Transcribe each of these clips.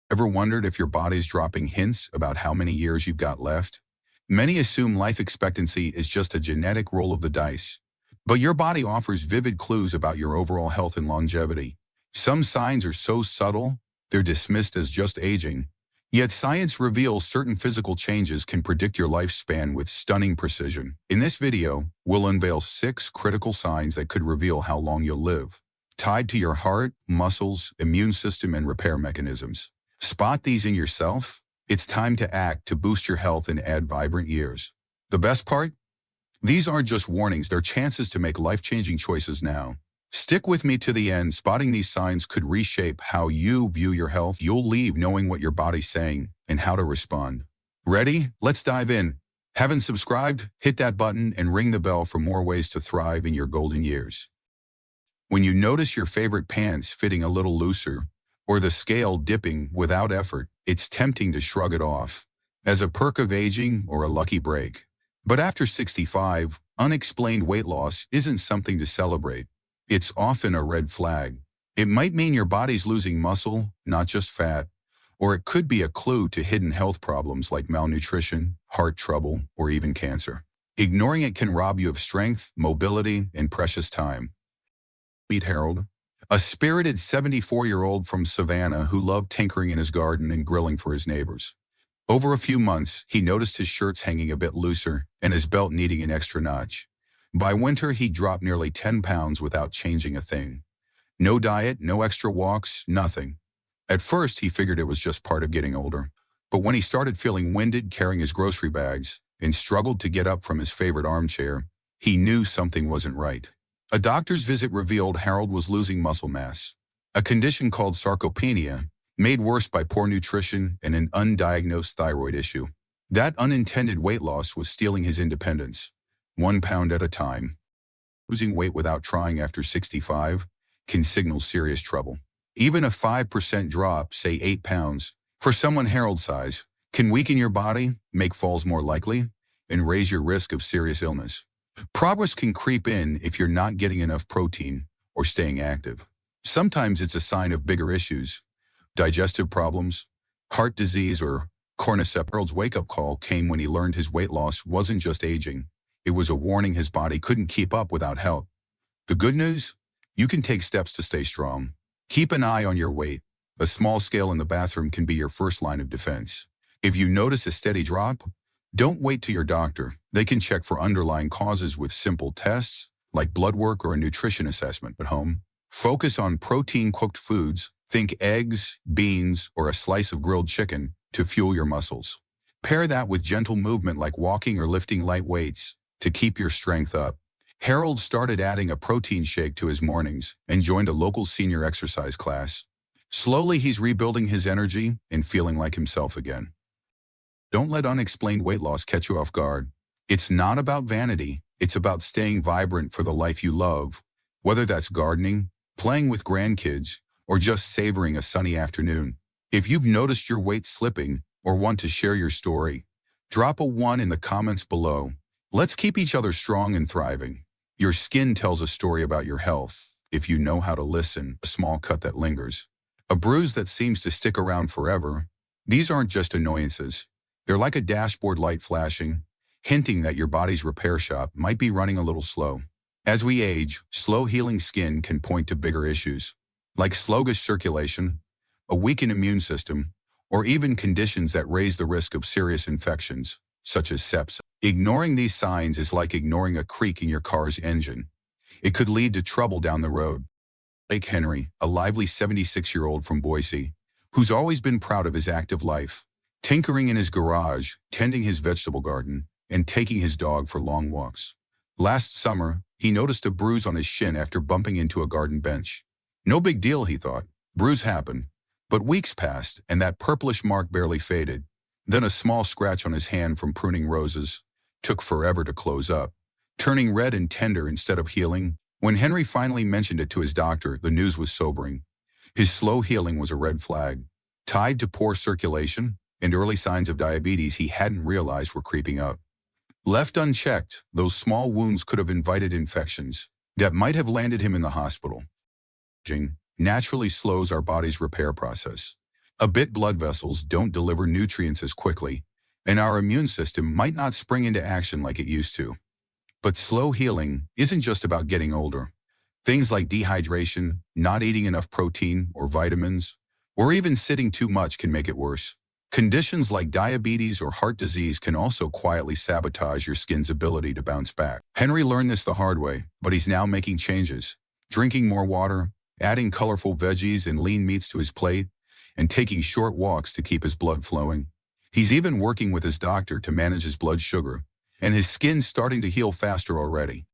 Ever wondered if your body's dropping hints about how many years you've got left? Many assume life expectancy is just a genetic roll of the dice. But your body offers vivid clues about your overall health and longevity. Some signs are so subtle, they're dismissed as just aging. Yet science reveals certain physical changes can predict your lifespan with stunning precision. In this video, we'll unveil 6 critical signs that could reveal how long you'll live, tied to your heart, muscles, immune system, and repair mechanisms. Spot these in yourself. It's time to act to boost your health and add vibrant years. The best part? These aren't just warnings, they're chances to make life-changing choices now. Stick with me to the end. Spotting these signs could reshape how you view your health. You'll leave knowing what your body's saying and how to respond. Ready? Let's dive in. Haven't subscribed? Hit that button and ring the bell for more ways to thrive in your golden years. When you notice your favorite pants fitting a little looser, or the scale dipping without effort, it's tempting to shrug it off as a perk of aging or a lucky break. But after 65, unexplained weight loss isn't something to celebrate. It's often a red flag. It might mean your body's losing muscle, not just fat, or it could be a clue to hidden health problems like malnutrition, heart trouble, or even cancer. Ignoring it can rob you of strength, mobility, and precious time. Meet Harold, a spirited 74-year-old from Savannah who loved tinkering in his garden and grilling for his neighbors. Over a few months, he noticed his shirts hanging a bit looser and his belt needing an extra notch. By winter, he dropped nearly 10 pounds without changing a thing. No diet, no extra walks, nothing. At first, he figured it was just part of getting older. But when he started feeling winded carrying his grocery bags and struggled to get up from his favorite armchair, he knew something wasn't right. A doctor's visit revealed Harold was losing muscle mass, a condition called sarcopenia, made worse by poor nutrition and an undiagnosed thyroid issue. That unintended weight loss was stealing his independence, 1 pound at a time. Losing weight without trying after 65 can signal serious trouble. Even a 5% drop, say 8 pounds, for someone Harold's size, can weaken your body, make falls more likely, and raise your risk of serious illness. Progress can creep in if you're not getting enough protein or staying active. Sometimes it's a sign of bigger issues, digestive problems, heart disease, or cordyceps. Harold's wake-up call came when he learned his weight loss wasn't just aging. It was a warning his body couldn't keep up without help. The good news? You can take steps to stay strong. Keep an eye on your weight. A small scale in the bathroom can be your first line of defense. If you notice a steady drop, don't wait to your doctor. They can check for underlying causes with simple tests, like blood work or a nutrition assessment at home. Focus on protein-cooked foods. Think eggs, beans, or a slice of grilled chicken to fuel your muscles. Pair that with gentle movement like walking or lifting light weights to keep your strength up. Harold started adding a protein shake to his mornings and joined a local senior exercise class. Slowly, he's rebuilding his energy and feeling like himself again. Don't let unexplained weight loss catch you off guard. It's not about vanity. It's about staying vibrant for the life you love, whether that's gardening, playing with grandkids, or just savoring a sunny afternoon. If you've noticed your weight slipping or want to share your story, drop a 1 in the comments below. Let's keep each other strong and thriving. Your skin tells a story about your health if you know how to listen. A small cut that lingers, a bruise that seems to stick around forever. These aren't just annoyances. They're like a dashboard light flashing, hinting that your body's repair shop might be running a little slow. As we age, slow healing skin can point to bigger issues, like sluggish circulation, a weakened immune system, or even conditions that raise the risk of serious infections, such as sepsis. Ignoring these signs is like ignoring a creak in your car's engine. It could lead to trouble down the road. Like Henry, a lively 76-year-old from Boise, who's always been proud of his active life, tinkering in his garage, tending his vegetable garden, and taking his dog for long walks. Last summer, he noticed a bruise on his shin after bumping into a garden bench. No big deal, he thought. Bruise happened. But weeks passed, and that purplish mark barely faded. Then a small scratch on his hand from pruning roses took forever to close up, turning red and tender instead of healing. When Henry finally mentioned it to his doctor, the news was sobering. His slow healing was a red flag, tied to poor circulation and early signs of diabetes he hadn't realized were creeping up. Left unchecked, those small wounds could have invited infections that might have landed him in the hospital. Aging naturally slows our body's repair process. A bit blood vessels don't deliver nutrients as quickly, and our immune system might not spring into action like it used to. But slow healing isn't just about getting older. Things like dehydration, not eating enough protein or vitamins, or even sitting too much can make it worse. Conditions like diabetes or heart disease can also quietly sabotage your skin's ability to bounce back. Henry learned this the hard way, but he's now making changes. Drinking more water, adding colorful veggies and lean meats to his plate, and taking short walks to keep his blood flowing. He's even working with his doctor to manage his blood sugar, and his skin's starting to heal faster already.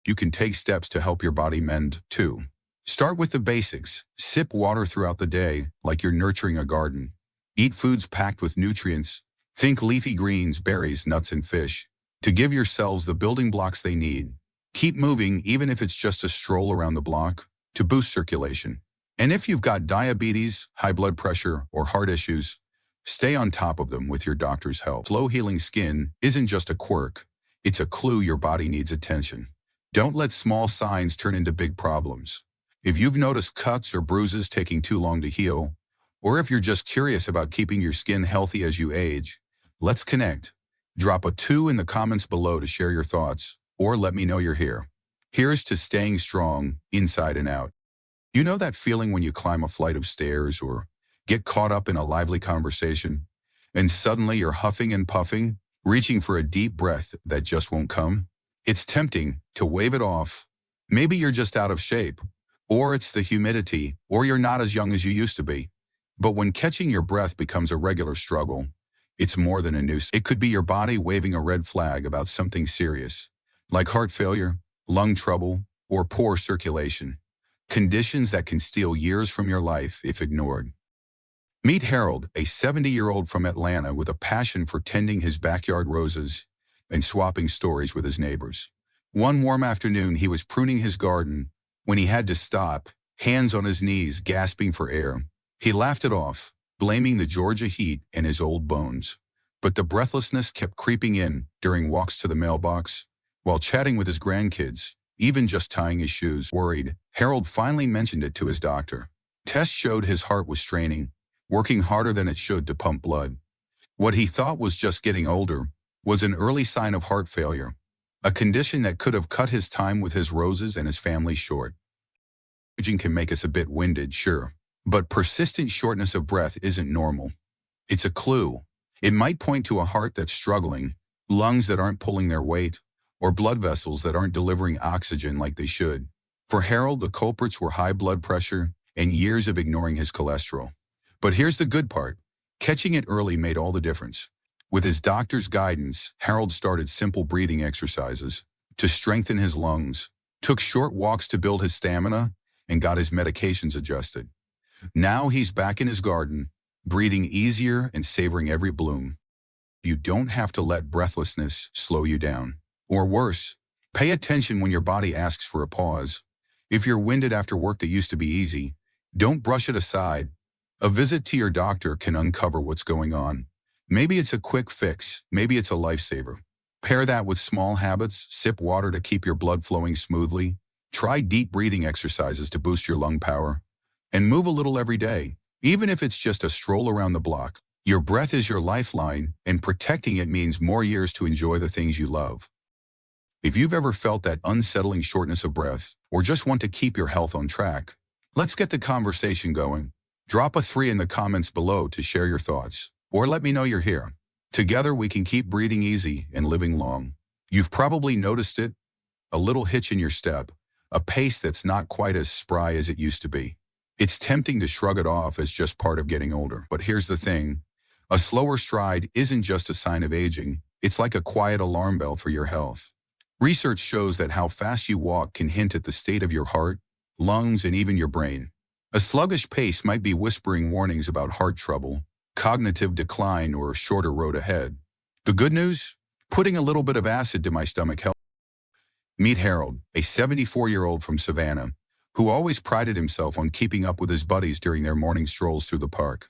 You can take steps to help your body mend, too. Start with the basics. Sip water throughout the day, like you're nurturing a garden. Eat foods packed with nutrients. Think leafy greens, berries, nuts, and fish, to give yourselves the building blocks they need. Keep moving, even if it's just a stroll around the block, to boost circulation. And if you've got diabetes, high blood pressure, or heart issues, stay on top of them with your doctor's help. Slow healing skin isn't just a quirk. It's a clue your body needs attention. Don't let small signs turn into big problems. If you've noticed cuts or bruises taking too long to heal, or if you're just curious about keeping your skin healthy as you age, let's connect. Drop a 2 in the comments below to share your thoughts, or let me know you're here. Here's to staying strong, inside and out. You know that feeling when you climb a flight of stairs or get caught up in a lively conversation, and suddenly you're huffing and puffing, reaching for a deep breath that just won't come? It's tempting to wave it off. Maybe you're just out of shape, or it's the humidity, or you're not as young as you used to be. But when catching your breath becomes a regular struggle, it's more than a nuisance. It could be your body waving a red flag about something serious, like heart failure, lung trouble, or poor circulation. Conditions that can steal years from your life if ignored. Meet Harold, a 70-year-old from Atlanta with a passion for tending his backyard roses and swapping stories with his neighbors. One warm afternoon, he was pruning his garden when he had to stop, hands on his knees, gasping for air. He laughed it off, blaming the Georgia heat and his old bones. But the breathlessness kept creeping in during walks to the mailbox, while chatting with his grandkids, even just tying his shoes. Worried, Harold finally mentioned it to his doctor. Tests showed his heart was straining, working harder than it should to pump blood. What he thought was just getting older was an early sign of heart failure, a condition that could have cut his time with his roses and his family short. Aging can make us a bit winded, sure, but persistent shortness of breath isn't normal. It's a clue. It might point to a heart that's struggling, lungs that aren't pulling their weight, or blood vessels that aren't delivering oxygen like they should. For Harold, the culprits were high blood pressure and years of ignoring his cholesterol. But here's the good part. Catching it early made all the difference. With his doctor's guidance, Harold started simple breathing exercises to strengthen his lungs, took short walks to build his stamina, and got his medications adjusted. Now he's back in his garden, breathing easier and savoring every bloom. You don't have to let breathlessness slow you down. Or worse, pay attention when your body asks for a pause. If you're winded after work that used to be easy, don't brush it aside. A visit to your doctor can uncover what's going on. Maybe it's a quick fix, maybe it's a lifesaver. Pair that with small habits, sip water to keep your blood flowing smoothly, try deep breathing exercises to boost your lung power, and move a little every day, even if it's just a stroll around the block. Your breath is your lifeline, and protecting it means more years to enjoy the things you love. If you've ever felt that unsettling shortness of breath, or just want to keep your health on track, let's get the conversation going. Drop a 3 in the comments below to share your thoughts, or let me know you're here. Together we can keep breathing easy and living long. You've probably noticed it, a little hitch in your step, a pace that's not quite as spry as it used to be. It's tempting to shrug it off as just part of getting older. But here's the thing, a slower stride isn't just a sign of aging, it's like a quiet alarm bell for your health. Research shows that how fast you walk can hint at the state of your heart, lungs, and even your brain. A sluggish pace might be whispering warnings about heart trouble, cognitive decline, or a shorter road ahead. The good news? Putting a little bit of acid to my stomach helped. Meet Harold, a 74-year-old from Savannah, who always prided himself on keeping up with his buddies during their morning strolls through the park.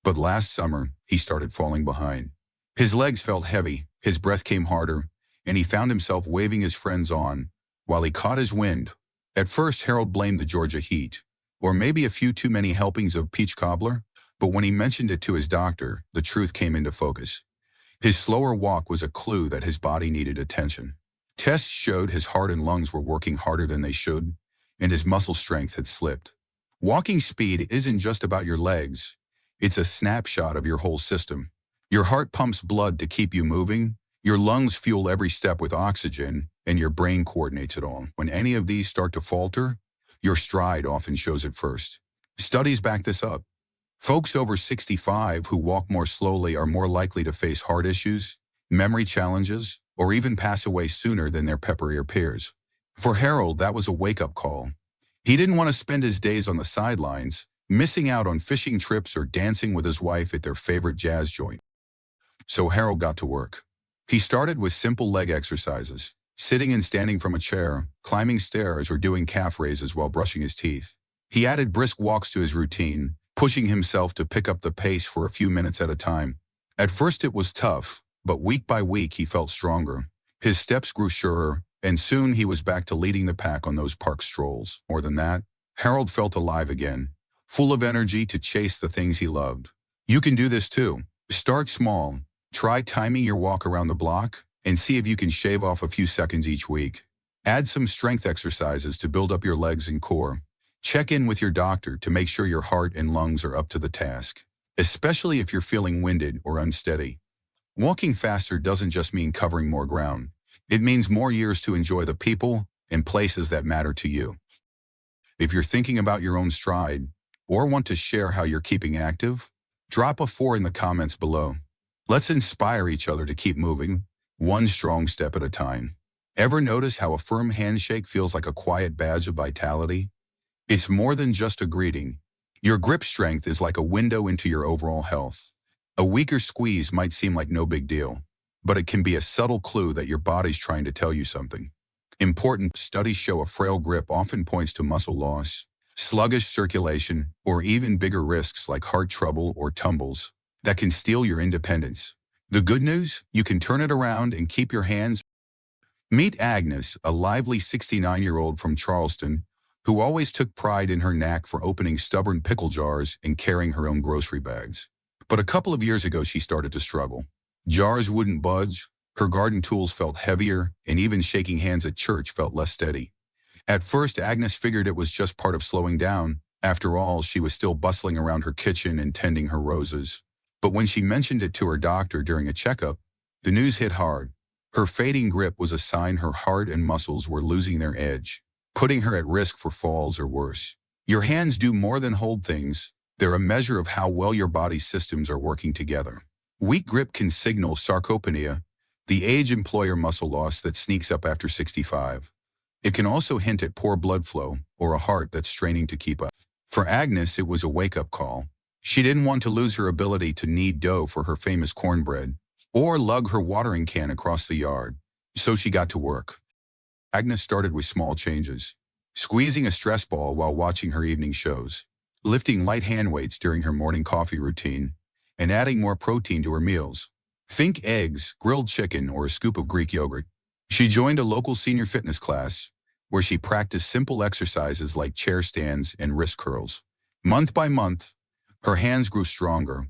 But last summer, he started falling behind. His legs felt heavy, his breath came harder, and he found himself waving his friends on while he caught his wind. At first, Harold blamed the Georgia heat, or maybe a few too many helpings of peach cobbler. But when he mentioned it to his doctor, the truth came into focus. His slower walk was a clue that his body needed attention. Tests showed his heart and lungs were working harder than they should, and his muscle strength had slipped. Walking speed isn't just about your legs. It's a snapshot of your whole system. Your heart pumps blood to keep you moving, your lungs fuel every step with oxygen, and your brain coordinates it all. When any of these start to falter, your stride often shows it first. Studies back this up. Folks over 65 who walk more slowly are more likely to face heart issues, memory challenges, or even pass away sooner than their pepperier peers. For Harold, that was a wake-up call. He didn't want to spend his days on the sidelines, missing out on fishing trips or dancing with his wife at their favorite jazz joint. So Harold got to work. He started with simple leg exercises, sitting and standing from a chair, climbing stairs, or doing calf raises while brushing his teeth. He added brisk walks to his routine, pushing himself to pick up the pace for a few minutes at a time. At first it was tough, but week by week he felt stronger. His steps grew surer, and soon he was back to leading the pack on those park strolls. More than that, Harold felt alive again, full of energy to chase the things he loved. You can do this too. Start small. Try timing your walk around the block and see if you can shave off a few seconds each week. Add some strength exercises to build up your legs and core. Check in with your doctor to make sure your heart and lungs are up to the task, especially if you're feeling winded or unsteady. Walking faster doesn't just mean covering more ground. It means more years to enjoy the people and places that matter to you. If you're thinking about your own stride or want to share how you're keeping active, drop a 4 in the comments below. Let's inspire each other to keep moving, one strong step at a time. Ever notice how a firm handshake feels like a quiet badge of vitality? It's more than just a greeting. Your grip strength is like a window into your overall health. A weaker squeeze might seem like no big deal, but it can be a subtle clue that your body's trying to tell you something. Important studies show a frail grip often points to muscle loss, sluggish circulation, or even bigger risks like heart trouble or tumbles that can steal your independence. The good news? You can turn it around and keep your hands. Meet Agnes, a lively 69-year-old from Charleston, who always took pride in her knack for opening stubborn pickle jars and carrying her own grocery bags. But a couple of years ago, she started to struggle. Jars wouldn't budge, her garden tools felt heavier, and even shaking hands at church felt less steady. At first, Agnes figured it was just part of slowing down. After all, she was still bustling around her kitchen and tending her roses. But when she mentioned it to her doctor during a checkup, the news hit hard. Her fading grip was a sign her heart and muscles were losing their edge, putting her at risk for falls or worse. Your hands do more than hold things. They're a measure of how well your body's systems are working together. Weak grip can signal sarcopenia, the age-employer muscle loss that sneaks up after 65. It can also hint at poor blood flow or a heart that's straining to keep up. For Agnes, it was a wake-up call. She didn't want to lose her ability to knead dough for her famous cornbread or lug her watering can across the yard. So she got to work. Agnes started with small changes, squeezing a stress ball while watching her evening shows, lifting light hand weights during her morning coffee routine, and adding more protein to her meals. Think eggs, grilled chicken, or a scoop of Greek yogurt. She joined a local senior fitness class where she practiced simple exercises like chair stands and wrist curls. Month by month, her hands grew stronger.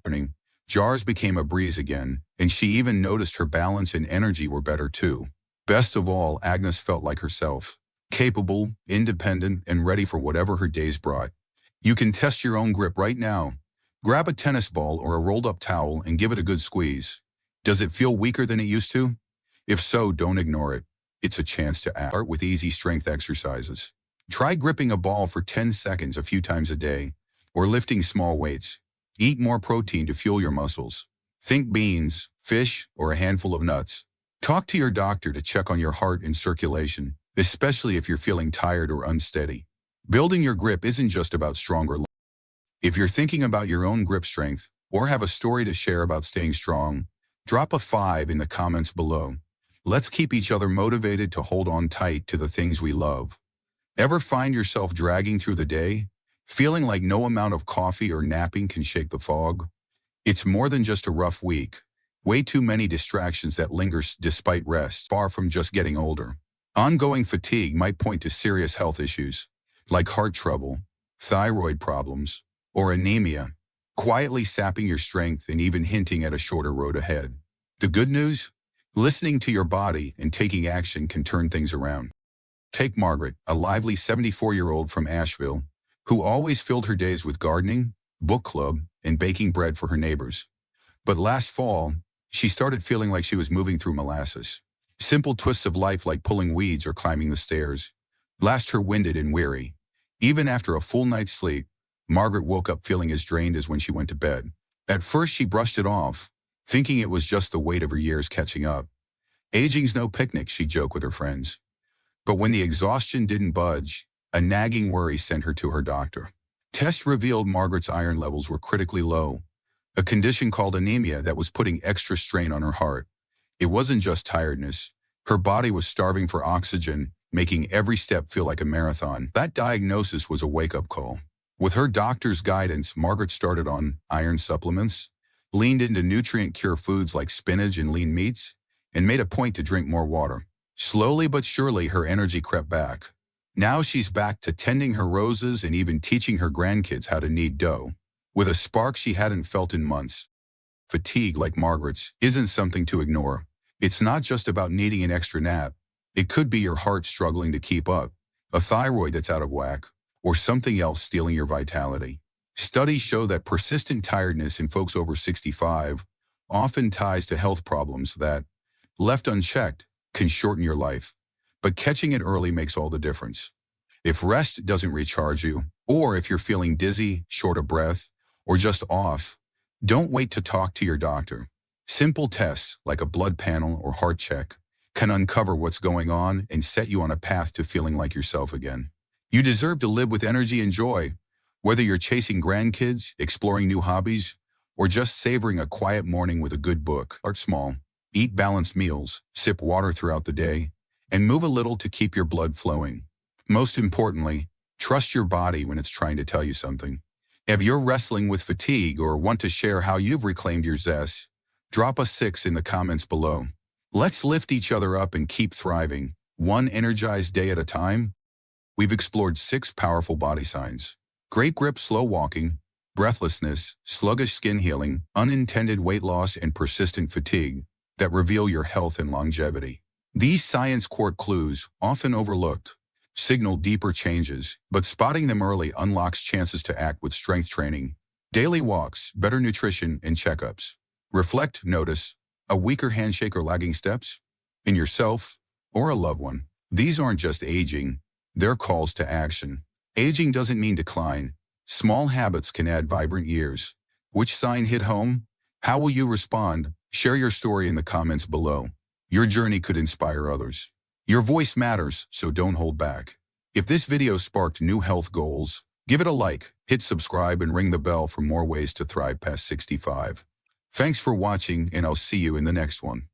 Jars became a breeze again, and she even noticed her balance and energy were better too. Best of all, Agnes felt like herself, capable, independent, and ready for whatever her days brought. You can test your own grip right now. Grab a tennis ball or a rolled-up towel and give it a good squeeze. Does it feel weaker than it used to? If so, don't ignore it. It's a chance to start with easy strength exercises. Try gripping a ball for 10 seconds a few times a day, or lifting small weights. Eat more protein to fuel your muscles. Think beans, fish, or a handful of nuts. Talk to your doctor to check on your heart and circulation, especially if you're feeling tired or unsteady. Building your grip isn't just about stronger lungs. If you're thinking about your own grip strength or have a story to share about staying strong, drop a 5 in the comments below. Let's keep each other motivated to hold on tight to the things we love. Ever find yourself dragging through the day, feeling like no amount of coffee or napping can shake the fog? It's more than just a rough week. Way too many distractions that linger despite rest, far from just getting older. Ongoing fatigue might point to serious health issues, like heart trouble, thyroid problems, or anemia. quietly sapping your strength and even hinting at a shorter road ahead. The good news? Listening to your body and taking action can turn things around. Take Margaret, a lively 74-year-old from Asheville, who always filled her days with gardening, book club, and baking bread for her neighbors. But last fall, she started feeling like she was moving through molasses. Simple twists of life like pulling weeds or climbing the stairs left her winded and weary. Even after a full night's sleep, Margaret woke up feeling as drained as when she went to bed. At first she brushed it off, thinking it was just the weight of her years catching up. Aging's no picnic, she'd joke with her friends. But when the exhaustion didn't budge, a nagging worry sent her to her doctor. Tests revealed Margaret's iron levels were critically low, a condition called anemia that was putting extra strain on her heart. It wasn't just tiredness. Her body was starving for oxygen, making every step feel like a marathon. That diagnosis was a wake-up call. With her doctor's guidance, Margaret started on iron supplements, leaned into nutrient-cure foods like spinach and lean meats, and made a point to drink more water. Slowly but surely, her energy crept back. Now she's back to tending her roses and even teaching her grandkids how to knead dough, with a spark she hadn't felt in months. Fatigue, like Margaret's, isn't something to ignore. It's not just about needing an extra nap. It could be your heart struggling to keep up, a thyroid that's out of whack, or something else stealing your vitality. Studies show that persistent tiredness in folks over 65 often ties to health problems that, left unchecked, can shorten your life. But catching it early makes all the difference. If rest doesn't recharge you, or if you're feeling dizzy, short of breath, or just off, don't wait to talk to your doctor. Simple tests, like a blood panel or heart check, can uncover what's going on and set you on a path to feeling like yourself again. You deserve to live with energy and joy, whether you're chasing grandkids, exploring new hobbies, or just savoring a quiet morning with a good book. Start small, eat balanced meals, sip water throughout the day, and move a little to keep your blood flowing. Most importantly, trust your body when it's trying to tell you something. If you're wrestling with fatigue or want to share how you've reclaimed your zest, drop a 6 in the comments below. Let's lift each other up and keep thriving, one energized day at a time. We've explored 6 powerful body signs: great grip, slow walking, breathlessness, sluggish skin healing, unintended weight loss, and persistent fatigue that reveal your health and longevity. These science court clues, often overlooked, signal deeper changes, but spotting them early unlocks chances to act with strength training, daily walks, better nutrition, and checkups. Reflect, notice a weaker handshake or lagging steps in yourself or a loved one. These aren't just aging, they're calls to action. Aging doesn't mean decline. Small habits can add vibrant years. Which sign hit home? How will you respond? Share your story in the comments below. Your journey could inspire others. Your voice matters, so don't hold back. If this video sparked new health goals, give it a like, hit subscribe, and ring the bell for more ways to thrive past 65. Thanks for watching, and I'll see you in the next one.